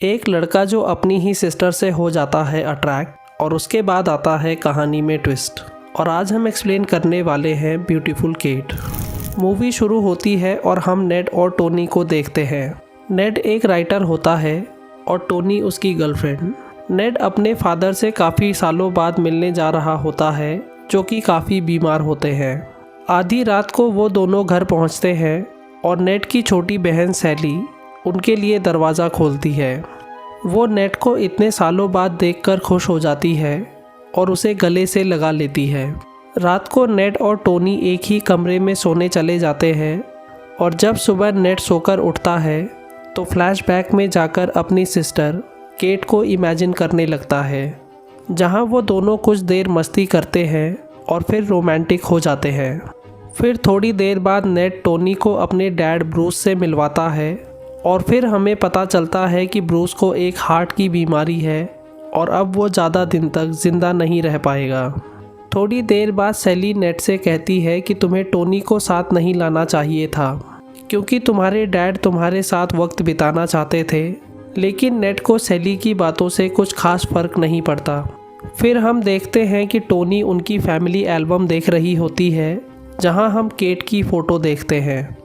एक लड़का जो अपनी ही सिस्टर से हो जाता है अट्रैक्ट और उसके बाद आता है कहानी में ट्विस्ट। और आज हम एक्सप्लेन करने वाले हैं ब्यूटीफुल केट। मूवी शुरू होती है और हम नेड और टोनी को देखते हैं। नेड एक राइटर होता है और टोनी उसकी गर्लफ्रेंड। नेड अपने फादर से काफ़ी सालों बाद मिलने जा रहा होता है जो कि काफ़ी बीमार होते हैं। आधी रात को वो दोनों घर पहुंचते हैं और नेड की छोटी बहन सैली उनके लिए दरवाज़ा खोलती है। वो नेड को इतने सालों बाद देखकर खुश हो जाती है और उसे गले से लगा लेती है। रात को नेड और टोनी एक ही कमरे में सोने चले जाते हैं और जब सुबह नेड सोकर उठता है तो फ्लैशबैक में जाकर अपनी सिस्टर केट को इमेजिन करने लगता है, जहां वो दोनों कुछ देर मस्ती करते हैं और फिर रोमांटिक हो जाते हैं। फिर थोड़ी देर बाद नेड टोनी को अपने डैड ब्रूस से मिलवाता है और फिर हमें पता चलता है कि ब्रूस को एक हार्ट की बीमारी है और अब वो ज़्यादा दिन तक ज़िंदा नहीं रह पाएगा। थोड़ी देर बाद सैली नेड से कहती है कि तुम्हें टोनी को साथ नहीं लाना चाहिए था क्योंकि तुम्हारे डैड तुम्हारे साथ वक्त बिताना चाहते थे। लेकिन नेड को सैली की बातों से कुछ खास फ़र्क नहीं पड़ता। फिर हम देखते हैं कि टोनी उनकी फैमिली एल्बम देख रही होती है जहां हम केट की फ़ोटो देखते हैं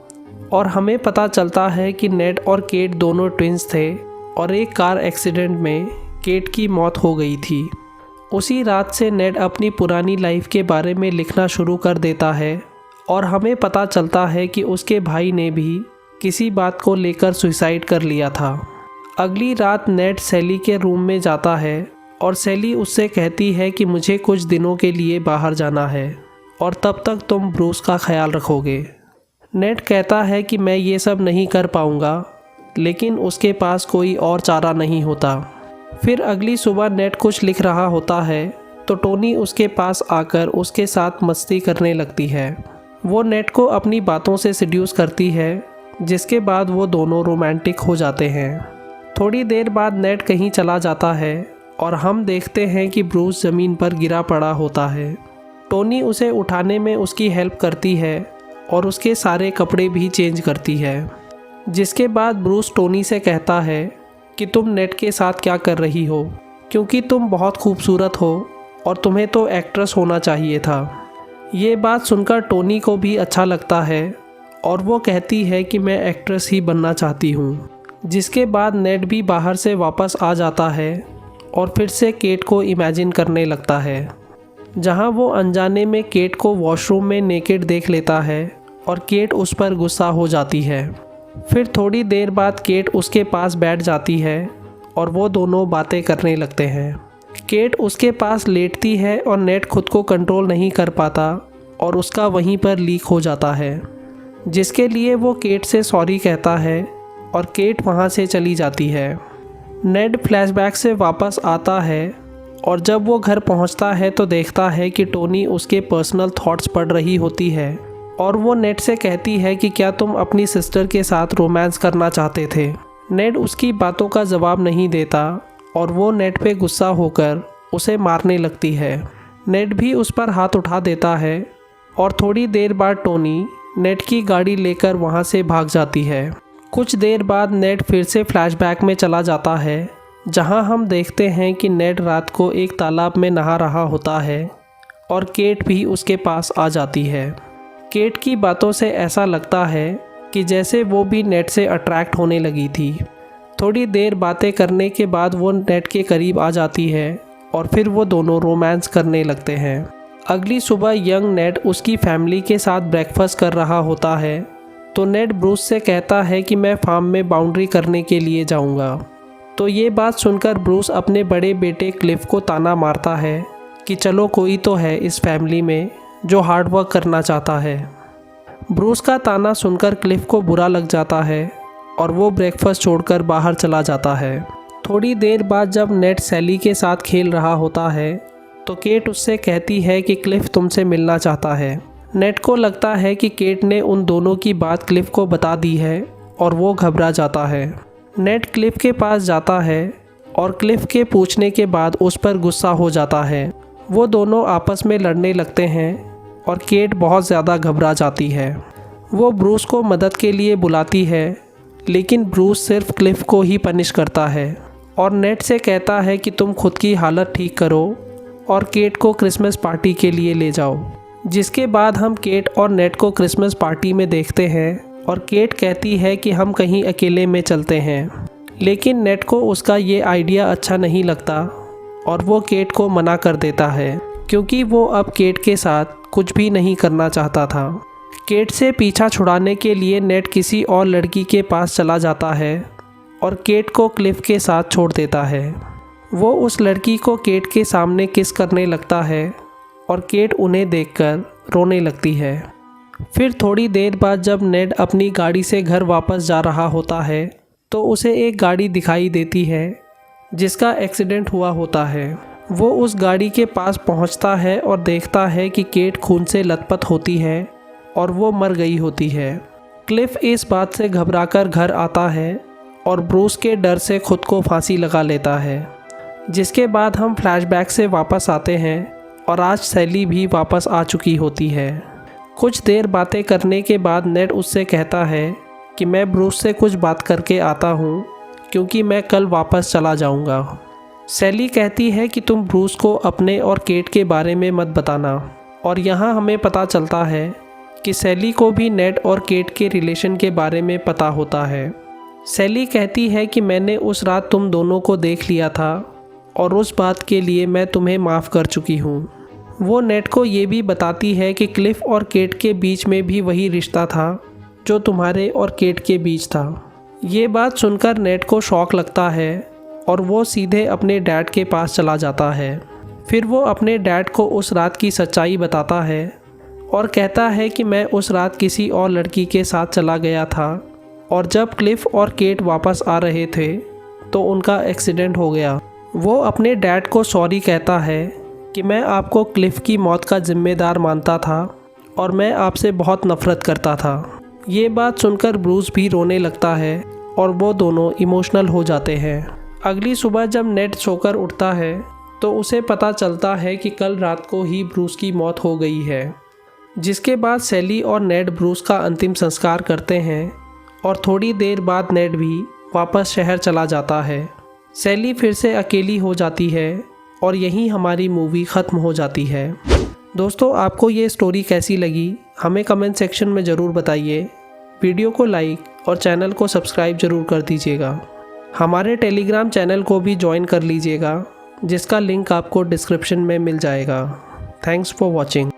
और हमें पता चलता है कि नेड और केट दोनों ट्विंस थे और एक कार एक्सीडेंट में केट की मौत हो गई थी। उसी रात से नेड अपनी पुरानी लाइफ के बारे में लिखना शुरू कर देता है और हमें पता चलता है कि उसके भाई ने भी किसी बात को लेकर सुसाइड कर लिया था। अगली रात नेड सैली के रूम में जाता है और सैली उससे कहती है कि मुझे कुछ दिनों के लिए बाहर जाना है और तब तक तुम ब्रूस का ख्याल रखोगे। नेड कहता है कि मैं ये सब नहीं कर पाऊँगा, लेकिन उसके पास कोई और चारा नहीं होता। फिर अगली सुबह नेड कुछ लिख रहा होता है तो टोनी उसके पास आकर उसके साथ मस्ती करने लगती है। वो नेड को अपनी बातों से सिड्यूस करती है, जिसके बाद वो दोनों रोमांटिक हो जाते हैं। थोड़ी देर बाद नेड कहीं चला जाता है और हम देखते हैं कि ब्रूस ज़मीन पर गिरा पड़ा होता है। टोनी उसे उठाने में उसकी हेल्प करती है और उसके सारे कपड़े भी चेंज करती है। जिसके बाद ब्रूस टोनी से कहता है कि तुम नेड के साथ क्या कर रही हो, क्योंकि तुम बहुत खूबसूरत हो और तुम्हें तो एक्ट्रेस होना चाहिए था। ये बात सुनकर टोनी को भी अच्छा लगता है और वो कहती है कि मैं एक्ट्रेस ही बनना चाहती हूँ। जिसके बाद नेड भी बाहर से वापस आ जाता है और फिर से केट को इमेजिन करने लगता है, जहाँ वो अनजाने में केट को वॉशरूम में नेकेड देख लेता है और केट उस पर गुस्सा हो जाती है। फिर थोड़ी देर बाद केट उसके पास बैठ जाती है और वो दोनों बातें करने लगते हैं। केट उसके पास लेटती है और नेड खुद को कंट्रोल नहीं कर पाता और उसका वहीं पर लीक हो जाता है, जिसके लिए वो केट से सॉरी कहता है और केट वहाँ से चली जाती है। नेड फ्लैशबैक से वापस आता है और जब वो घर पहुँचता है तो देखता है कि टोनी उसके पर्सनल थॉट्स पढ़ रही होती है और वो नेड से कहती है कि क्या तुम अपनी सिस्टर के साथ रोमांस करना चाहते थे। नेड उसकी बातों का जवाब नहीं देता और वो नेड पे गुस्सा होकर उसे मारने लगती है। नेड भी उस पर हाथ उठा देता है और थोड़ी देर बाद टोनी नेड की गाड़ी लेकर वहाँ से भाग जाती है। कुछ देर बाद नेड फिर से फ्लैशबैक में चला जाता है, जहाँ हम देखते हैं कि नेड रात को एक तालाब में नहा रहा होता है और केट भी उसके पास आ जाती है। केट की बातों से ऐसा लगता है कि जैसे वो भी नेड से अट्रैक्ट होने लगी थी। थोड़ी देर बातें करने के बाद वो नेड के करीब आ जाती है और फिर वो दोनों रोमांस करने लगते हैं। अगली सुबह यंग नेड उसकी फैमिली के साथ ब्रेकफास्ट कर रहा होता है तो नेड ब्रूस से कहता है कि मैं फार्म में बाउंड्री करने के लिए जाऊंगा। तो ये बात सुनकर ब्रूस अपने बड़े बेटे क्लिफ को ताना मारता है कि चलो कोई तो है इस फैमिली में जो हार्ड वर्क करना चाहता है। ब्रूस का ताना सुनकर क्लिफ को बुरा लग जाता है और वो ब्रेकफास्ट छोड़कर बाहर चला जाता है। थोड़ी देर बाद जब नेड सैली के साथ खेल रहा होता है तो केट उससे कहती है कि क्लिफ तुमसे मिलना चाहता है। नेड को लगता है कि केट ने उन दोनों की बात क्लिफ को बता दी है और वो घबरा जाता है। नेड क्लिफ के पास जाता है और क्लिफ के पूछने के बाद उस पर गुस्सा हो जाता है। वो दोनों आपस में लड़ने लगते हैं और केट बहुत ज़्यादा घबरा जाती है। वो ब्रूस को मदद के लिए बुलाती है, लेकिन ब्रूस सिर्फ क्लिफ को ही पनिश करता है। और नेड से कहता है कि तुम खुद की हालत ठीक करो और केट को क्रिसमस पार्टी के लिए ले जाओ। जिसके बाद हम केट और नेड को क्रिसमस पार्टी में देखते हैं और केट कहती है कि हम कहीं अकेले में चलते हैं, लेकिन नेड को उसका ये आइडिया अच्छा नहीं लगता और वो केट को मना कर देता है क्योंकि वो अब केट के साथ कुछ भी नहीं करना चाहता था। केट से पीछा छुड़ाने के लिए नेड किसी और लड़की के पास चला जाता है और केट को क्लिफ के साथ छोड़ देता है। वो उस लड़की को केट के सामने किस करने लगता है और केट उन्हें देखकर रोने लगती है। फिर थोड़ी देर बाद जब नेड अपनी गाड़ी से घर वापस जा रहा होता है तो उसे एक गाड़ी दिखाई देती है जिसका एक्सीडेंट हुआ होता है। वो उस गाड़ी के पास पहुंचता है और देखता है कि केट खून से लथपथ होती है और वो मर गई होती है। क्लिफ इस बात से घबराकर घर आता है और ब्रूस के डर से खुद को फांसी लगा लेता है। जिसके बाद हम फ्लैशबैक से वापस आते हैं और आज सैली भी वापस आ चुकी होती है। कुछ देर बातें करने के बाद नेड उससे कहता है कि मैं ब्रूस से कुछ बात करके आता हूँ क्योंकि मैं कल वापस चला जाऊँगा। सैली कहती है कि तुम ब्रूस को अपने और केट के बारे में मत बताना, और यहाँ हमें पता चलता है कि सैली को भी नेड और केट के रिलेशन के बारे में पता होता है। सैली कहती है कि मैंने उस रात तुम दोनों को देख लिया था और उस बात के लिए मैं तुम्हें माफ़ कर चुकी हूँ। वो नेड को ये भी बताती है कि क्लिफ और केट के बीच में भी वही रिश्ता था जो तुम्हारे और केट के बीच था। ये बात सुनकर नेड को शौक लगता है और वो सीधे अपने डैड के पास चला जाता है। फिर वो अपने डैड को उस रात की सच्चाई बताता है और कहता है कि मैं उस रात किसी और लड़की के साथ चला गया था और जब क्लिफ और केट वापस आ रहे थे तो उनका एक्सीडेंट हो गया। वो अपने डैड को सॉरी कहता है कि मैं आपको क्लिफ की मौत का जिम्मेदार मानता था और मैं आपसे बहुत नफ़रत करता था। ये बात सुनकर ब्रूस भी रोने लगता है और वो दोनों इमोशनल हो जाते हैं। अगली सुबह जब नेड सोकर उठता है तो उसे पता चलता है कि कल रात को ही ब्रूस की मौत हो गई है। जिसके बाद सैली और नेड ब्रूस का अंतिम संस्कार करते हैं और थोड़ी देर बाद नेड भी वापस शहर चला जाता है। सैली फिर से अकेली हो जाती है और यहीं हमारी मूवी ख़त्म हो जाती है। दोस्तों, आपको ये स्टोरी कैसी लगी हमें कमेंट सेक्शन में ज़रूर बताइए। वीडियो को लाइक और चैनल को सब्सक्राइब ज़रूर कर दीजिएगा। हमारे टेलीग्राम चैनल को भी ज्वाइन कर लीजिएगा जिसका लिंक आपको डिस्क्रिप्शन में मिल जाएगा। Thanks for watching.